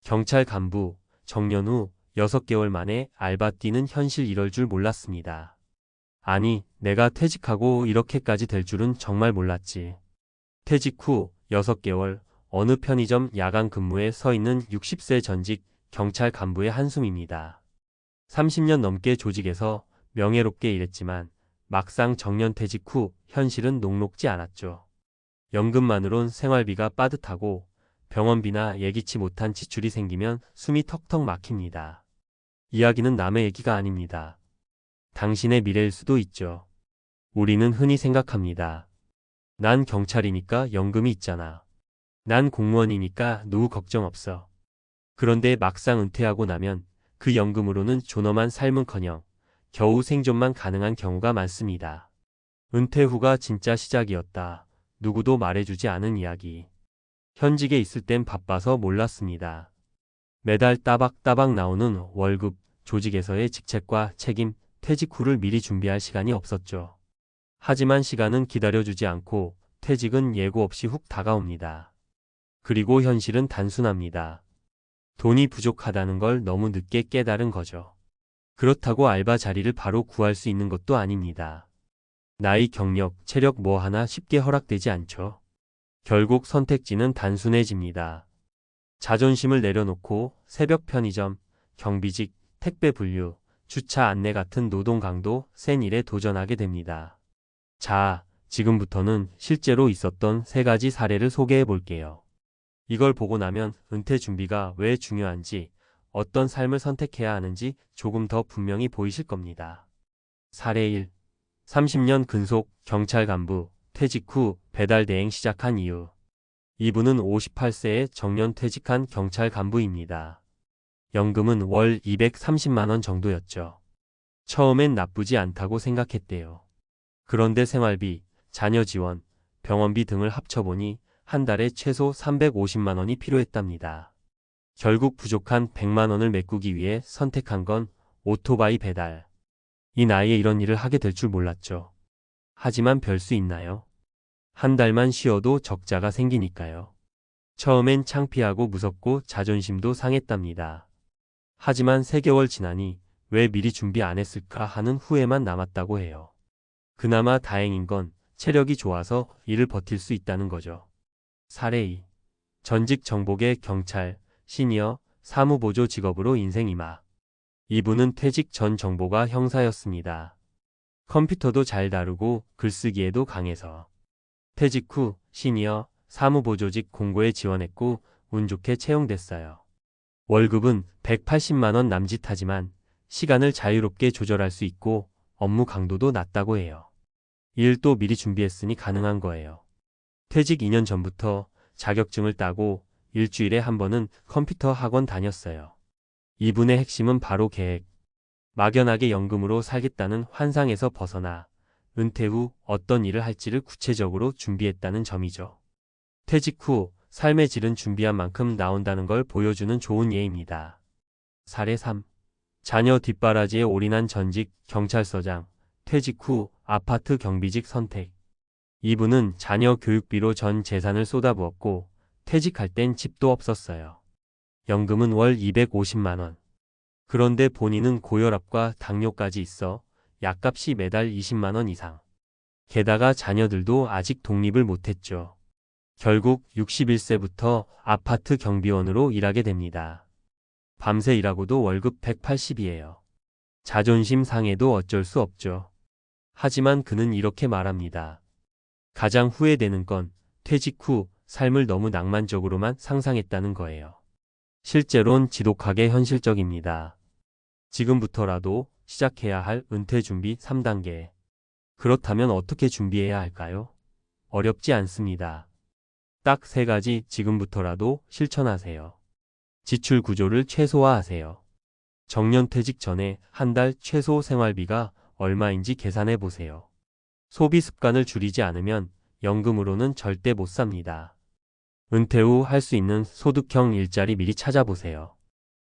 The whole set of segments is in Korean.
경찰 간부, 정년 후 6개월 만에 알바 뛰는 현실 이럴 줄 몰랐습니다. 아니, 내가 퇴직하고 이렇게까지 될 줄은 정말 몰랐지. 퇴직 후 6개월 어느 편의점 야간 근무에 서 있는 60세 전직 경찰 간부의 한숨입니다. 30년 넘게 조직에서 명예롭게 일했지만 막상 정년 퇴직 후 현실은 녹록지 않았죠. 연금만으론 생활비가 빠듯하고 병원비나 예기치 못한 지출이 생기면 숨이 턱턱 막힙니다. 이야기는 남의 얘기가 아닙니다. 당신의 미래일 수도 있죠. 우리는 흔히 생각합니다. 난 경찰이니까 연금이 있잖아. 난 공무원이니까 노후 걱정 없어. 그런데 막상 은퇴하고 나면 그 연금으로는 존엄한 삶은커녕 겨우 생존만 가능한 경우가 많습니다. 은퇴 후가 진짜 시작이었다. 누구도 말해주지 않은 이야기. 현직에 있을 땐 바빠서 몰랐습니다. 매달 따박따박 나오는 월급, 조직에서의 직책과 책임, 퇴직 후를 미리 준비할 시간이 없었죠. 하지만 시간은 기다려주지 않고 퇴직은 예고 없이 훅 다가옵니다. 그리고 현실은 단순합니다. 돈이 부족하다는 걸 너무 늦게 깨달은 거죠. 그렇다고 알바 자리를 바로 구할 수 있는 것도 아닙니다. 나이, 경력, 체력 뭐 하나 쉽게 허락되지 않죠. 결국 선택지는 단순해집니다. 자존심을 내려놓고 새벽 편의점, 경비직, 택배 분류, 주차 안내 같은 노동 강도 센 일에 도전하게 됩니다. 자, 지금부터는 실제로 있었던 3가지 사례를 소개해 볼게요. 이걸 보고 나면 은퇴 준비가 왜 중요한지, 어떤 삶을 선택해야 하는지 조금 더 분명히 보이실 겁니다. 사례 1. 30년 근속 경찰 간부, 퇴직 후 배달 대행 시작한 이유. 이분은 58세에 정년 퇴직한 경찰 간부입니다. 연금은 월 230만 원 정도였죠. 처음엔 나쁘지 않다고 생각했대요. 그런데 생활비, 자녀 지원, 병원비 등을 합쳐보니 한 달에 최소 350만 원이 필요했답니다. 결국 부족한 100만 원을 메꾸기 위해 선택한 건 오토바이 배달. 이 나이에 이런 일을 하게 될 줄 몰랐죠. 하지만 별 수 있나요? 한 달만 쉬어도 적자가 생기니까요. 처음엔 창피하고 무섭고 자존심도 상했답니다. 하지만 3개월 지나니 왜 미리 준비 안 했을까 하는 후회만 남았다고 해요. 그나마 다행인 건 체력이 좋아서 일을 버틸 수 있다는 거죠. 사례 2. 전직 정복의 경찰, 시니어, 사무보조 직업으로 인생 이막. 이분은 퇴직 전 정보가 형사였습니다. 컴퓨터도 잘 다루고 글쓰기에도 강해서 퇴직 후 시니어, 사무보조직 공고에 지원했고 운 좋게 채용됐어요. 월급은 180만 원 남짓하지만 시간을 자유롭게 조절할 수 있고 업무 강도도 낮다고 해요. 일도 미리 준비했으니 가능한 거예요. 퇴직 2년 전부터 자격증을 따고 일주일에 한 번은 컴퓨터 학원 다녔어요. 이분의 핵심은 바로 계획. 막연하게 연금으로 살겠다는 환상에서 벗어나 은퇴 후 어떤 일을 할지를 구체적으로 준비했다는 점이죠. 퇴직 후 삶의 질은 준비한 만큼 나온다는 걸 보여주는 좋은 예입니다. 사례 3. 자녀 뒷바라지에 올인한 전직 경찰서장, 퇴직 후 아파트 경비직 선택. 이분은 자녀 교육비로 전 재산을 쏟아부었고 퇴직할 땐 집도 없었어요. 연금은 월 250만 원. 그런데 본인은 고혈압과 당뇨까지 있어 약값이 매달 20만 원 이상. 게다가 자녀들도 아직 독립을 못했죠. 결국 61세부터 아파트 경비원으로 일하게 됩니다. 밤새 일하고도 월급 180이에요. 자존심 상해도 어쩔 수 없죠. 하지만 그는 이렇게 말합니다. 가장 후회되는 건 퇴직 후 삶을 너무 낭만적으로만 상상했다는 거예요. 실제론 지독하게 현실적입니다. 지금부터라도 시작해야 할 은퇴 준비 3단계. 그렇다면 어떻게 준비해야 할까요? 어렵지 않습니다. 딱 3가지 지금부터라도 실천하세요. 지출 구조를 최소화하세요. 정년 퇴직 전에 한 달 최소 생활비가 얼마인지 계산해 보세요. 소비 습관을 줄이지 않으면 연금으로는 절대 못 삽니다. 은퇴 후 할 수 있는 소득형 일자리 미리 찾아보세요.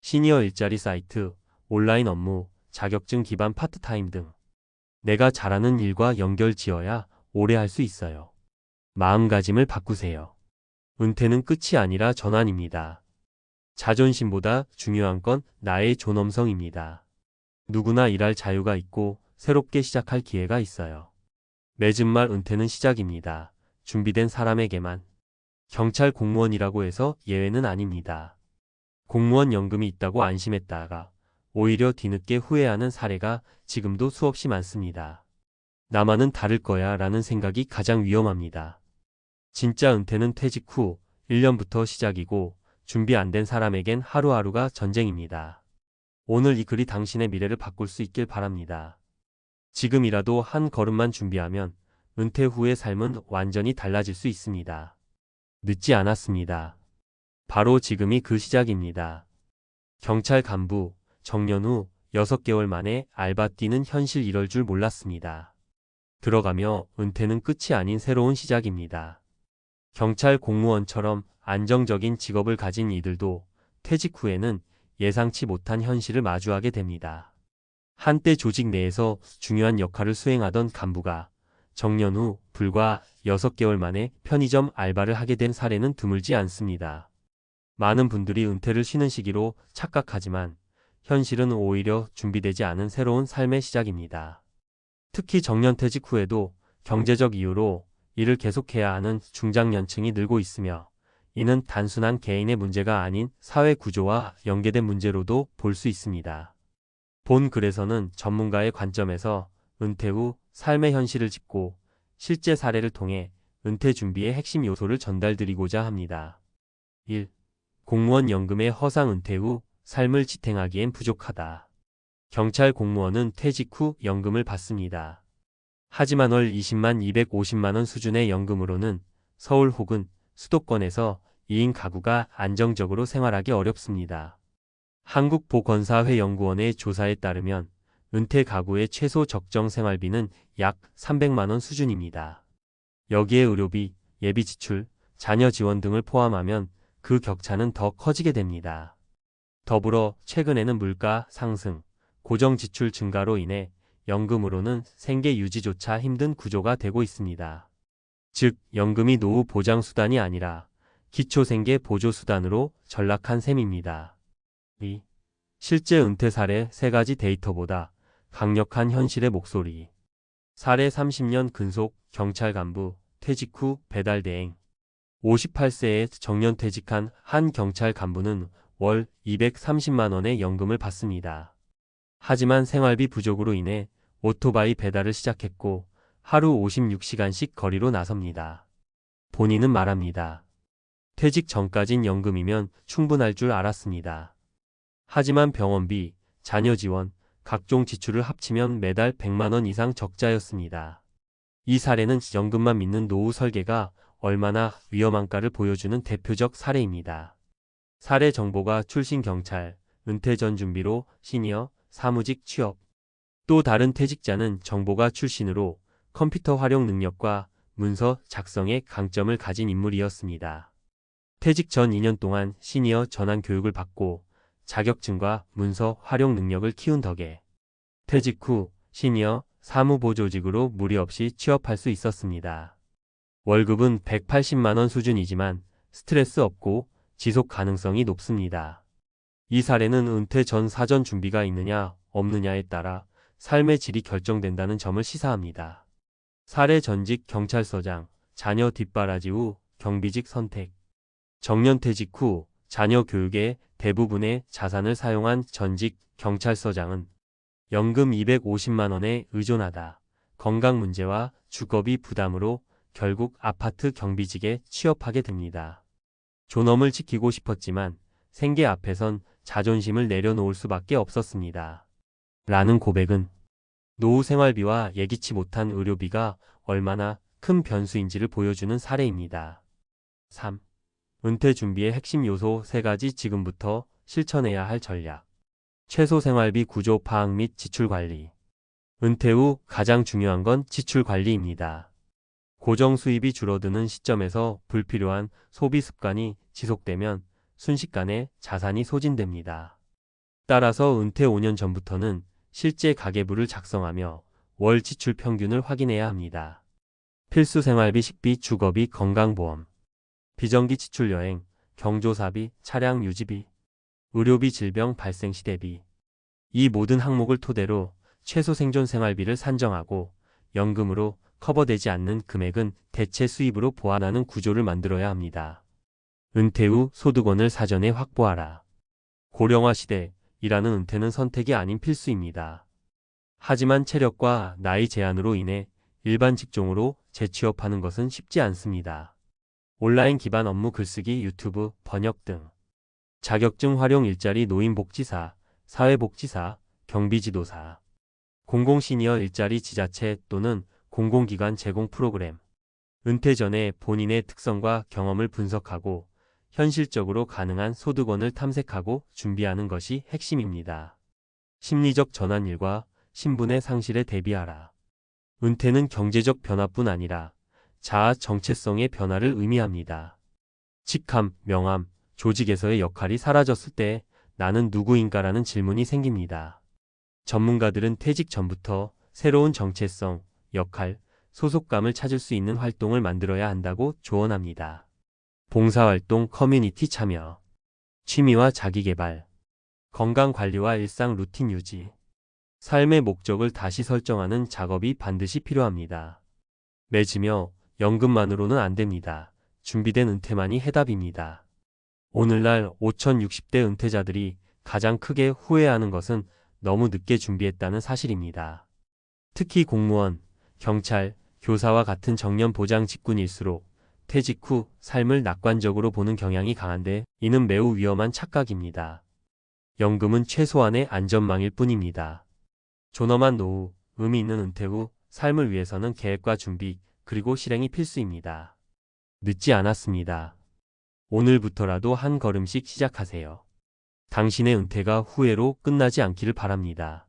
시니어 일자리 사이트, 온라인 업무, 자격증 기반 파트타임 등. 내가 잘하는 일과 연결 지어야 오래 할 수 있어요. 마음가짐을 바꾸세요. 은퇴는 끝이 아니라 전환입니다. 자존심보다 중요한 건 나의 존엄성입니다. 누구나 일할 자유가 있고 새롭게 시작할 기회가 있어요. 맺은 말 은퇴는 시작입니다. 준비된 사람에게만. 경찰 공무원이라고 해서 예외는 아닙니다. 공무원 연금이 있다고 안심했다가 오히려 뒤늦게 후회하는 사례가 지금도 수없이 많습니다. 나만은 다를 거야 라는 생각이 가장 위험합니다. 진짜 은퇴는 퇴직 후 1년부터 시작이고 준비 안 된 사람에겐 하루하루가 전쟁입니다. 오늘 이 글이 당신의 미래를 바꿀 수 있길 바랍니다. 지금이라도 한 걸음만 준비하면 은퇴 후의 삶은 완전히 달라질 수 있습니다. 늦지 않았습니다. 바로 지금이 그 시작입니다. 경찰 간부, 정년 후 6개월 만에 알바 뛰는 현실 이럴 줄 몰랐습니다. 들어가며 은퇴는 끝이 아닌 새로운 시작입니다. 경찰 공무원처럼 안정적인 직업을 가진 이들도 퇴직 후에는 예상치 못한 현실을 마주하게 됩니다. 한때 조직 내에서 중요한 역할을 수행하던 간부가 정년 후 불과 6개월 만에 편의점 알바를 하게 된 사례는 드물지 않습니다. 많은 분들이 은퇴를 쉬는 시기로 착각하지만 현실은 오히려 준비되지 않은 새로운 삶의 시작입니다. 특히 정년퇴직 후에도 경제적 이유로 일을 계속해야 하는 중장년층이 늘고 있으며 이는 단순한 개인의 문제가 아닌 사회 구조와 연계된 문제로도 볼 수 있습니다. 본 글에서는 전문가의 관점에서 은퇴 후 삶의 현실을 짚고 실제 사례를 통해 은퇴 준비의 핵심 요소를 전달드리고자 합니다. 1. 공무원 연금의 허상 은퇴 후 삶을 지탱하기엔 부족하다. 경찰 공무원은 퇴직 후 연금을 받습니다. 하지만 월 20만 250만 원 수준의 연금으로는 서울 혹은 수도권에서 2인 가구가 안정적으로 생활하기 어렵습니다. 한국보건사회연구원의 조사에 따르면 은퇴 가구의 최소 적정 생활비는 약 300만 원 수준입니다. 여기에 의료비, 예비 지출, 자녀 지원 등을 포함하면 그 격차는 더 커지게 됩니다. 더불어 최근에는 물가 상승, 고정 지출 증가로 인해 연금으로는 생계 유지조차 힘든 구조가 되고 있습니다. 즉, 연금이 노후 보장 수단이 아니라 기초생계 보조 수단으로 전락한 셈입니다. 2. 실제 은퇴 사례 3가지 데이터보다 강력한 현실의 목소리. 사례 30년 근속 경찰 간부 퇴직 후 배달 대행. 58세에 정년퇴직한 한 경찰 간부는 월 230만 원의 연금을 받습니다. 하지만 생활비 부족으로 인해 오토바이 배달을 시작했고 하루 56시간씩 거리로 나섭니다. 본인은 말합니다. 퇴직 전까진 연금이면 충분할 줄 알았습니다. 하지만 병원비, 자녀 지원, 각종 지출을 합치면 매달 100만 원 이상 적자였습니다. 이 사례는 연금만 믿는 노후 설계가 얼마나 위험한가를 보여주는 대표적 사례입니다. 사례 정보가 출신 경찰, 은퇴 전 준비로 시니어, 사무직 취업. 또 다른 퇴직자는 정보가 출신으로 컴퓨터 활용 능력과 문서 작성의 강점을 가진 인물이었습니다. 퇴직 전 2년 동안 시니어 전환 교육을 받고 자격증과 문서 활용 능력을 키운 덕에 퇴직 후 시니어 사무보조직으로 무리 없이 취업할 수 있었습니다. 월급은 180만 원 수준이지만 스트레스 없고 지속 가능성이 높습니다. 이 사례는 은퇴 전 사전 준비가 있느냐 없느냐에 따라 삶의 질이 결정된다는 점을 시사합니다. 사례 전직 경찰서장, 자녀 뒷바라지 후 경비직 선택. 정년퇴직 후 자녀 교육에 대부분의 자산을 사용한 전직 경찰서장은 연금 250만 원에 의존하다 건강 문제와 주거비 부담으로 결국 아파트 경비직에 취업하게 됩니다. 존엄을 지키고 싶었지만 생계 앞에선 자존심을 내려놓을 수밖에 없었습니다. 라는 고백은 노후 생활비와 예기치 못한 의료비가 얼마나 큰 변수인지를 보여주는 사례입니다. 3. 은퇴 준비의 핵심 요소 3가지 지금부터 실천해야 할 전략. 최소 생활비 구조 파악 및 지출 관리. 은퇴 후 가장 중요한 건 지출 관리입니다. 고정 수입이 줄어드는 시점에서 불필요한 소비 습관이 지속되면 순식간에 자산이 소진됩니다. 따라서 은퇴 5년 전부터는 실제 가계부를 작성하며 월 지출 평균을 확인해야 합니다. 필수 생활비, 식비, 주거비, 건강보험. 비정기 지출 여행, 경조사비, 차량 유지비. 의료비, 질병 발생 시 대비. 이 모든 항목을 토대로 최소 생존 생활비를 산정하고 연금으로 커버되지 않는 금액은 대체 수입으로 보완하는 구조를 만들어야 합니다. 은퇴 후 소득원을 사전에 확보하라. 고령화 시대, 일하는 은퇴는 선택이 아닌 필수입니다. 하지만 체력과 나이 제한으로 인해 일반 직종으로 재취업하는 것은 쉽지 않습니다. 온라인 기반 업무, 글쓰기, 유튜브, 번역 등 자격증 활용, 일자리, 노인복지사, 사회복지사, 경비지도사, 공공시니어 일자리, 지자체 또는 공공기관 제공 프로그램. 은퇴 전에 본인의 특성과 경험을 분석하고 현실적으로 가능한 소득원을 탐색하고 준비하는 것이 핵심입니다. 심리적 전환일과 신분의 상실에 대비하라. 은퇴는 경제적 변화뿐 아니라 자아 정체성의 변화를 의미합니다. 직함, 명함, 조직에서의 역할이 사라졌을 때 나는 누구인가라는 질문이 생깁니다. 전문가들은 퇴직 전부터 새로운 정체성, 역할, 소속감을 찾을 수 있는 활동을 만들어야 한다고 조언합니다. 봉사활동, 커뮤니티 참여, 취미와 자기개발, 건강관리와 일상 루틴 유지, 삶의 목적을 다시 설정하는 작업이 반드시 필요합니다. 맺으며 연금만으로는 안 됩니다. 준비된 은퇴만이 해답입니다. 오늘날 5060대 은퇴자들이 가장 크게 후회하는 것은 너무 늦게 준비했다는 사실입니다. 특히 공무원, 경찰, 교사와 같은 정년 보장 직군일수록 퇴직 후 삶을 낙관적으로 보는 경향이 강한데 이는 매우 위험한 착각입니다. 연금은 최소한의 안전망일 뿐입니다. 존엄한 노후, 의미 있는 은퇴 후 삶을 위해서는 계획과 준비, 그리고 실행이 필수입니다. 늦지 않았습니다. 오늘부터라도 한 걸음씩 시작하세요. 당신의 은퇴가 후회로 끝나지 않기를 바랍니다.